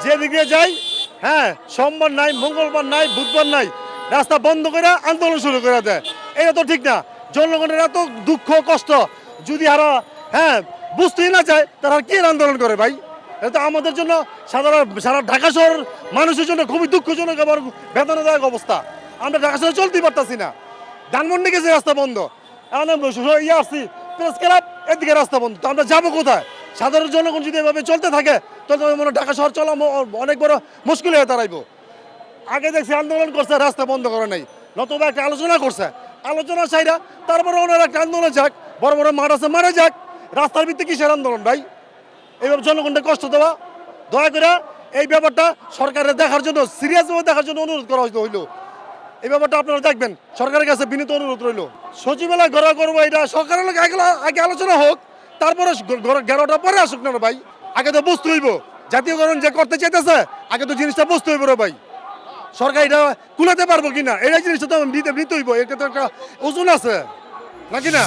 যেদিকে যাই, হ্যাঁ, সোমবার নাই, মঙ্গলবার নাই, বুধবার নাই, রাস্তা বন্ধ করে আন্দোলন শুরু করে দেয়। এটা তো ঠিক না। জনগণের এত দুঃখ কষ্ট যদি আরো, হ্যাঁ, বুঝতেই না চায়, তারা কি আন্দোলন করে ভাই? এটা তো আমাদের জন্য, সারা ঢাকা শহর মানুষের জন্য খুবই দুঃখজনক এবং বেদনাদায়ক অবস্থা। আমরা ঢাকা শহরে চলতেই পারতাছি না। ধানমন্ডি গেছে রাস্তা বন্ধ, এখন আসছি প্রেস ক্লাব, এদিকে রাস্তা বন্ধ, তো আমরা যাবো কোথায়? সাধারণ জনগণ যদি এভাবে চলতে থাকে তাহলে মনে হয় ঢাকা শহর চলা অনেক বড় মুশকিল হয়ে দাঁড়াইবো। আগে দেখছি আন্দোলন করছে, রাস্তা বন্ধ করে নাই, নতুবা একটা আলোচনা করছে, আলোচনা চাইরা তারপরে ওনার একটা আন্দোলন যাক, বড় বড় মাঠ আছে মারা যাক, রাস্তার ভিত্তিতে কিসের আন্দোলন ভাই? এইভাবে জনগণকে কষ্ট দেওয়া, দয়া করে এই ব্যাপারটা সরকারের দেখার জন্য, সিরিয়াসভাবে দেখার জন্য অনুরোধ করা হইলো। এই ব্যাপারটা আপনারা দেখবেন, সরকারের কাছে বিনীত অনুরোধ রইল। সচিবালয় ঘোরা করবো, এটা সরকারের লোক আগে আলোচনা হোক, তারপরে ঘেরাটা পরে আসুক না ভাই। আগে তো বুঝতে হইব জাতীয়করণ যে করতে চাইতেছে, আগে তো জিনিসটা বুঝতে হইব রে ভাই। সরকার এটা কুলাতে পারবো কিনা, এই জিনিসটা তো নিতে হইব, এটা তো একটা ওজন আছে নাকি না?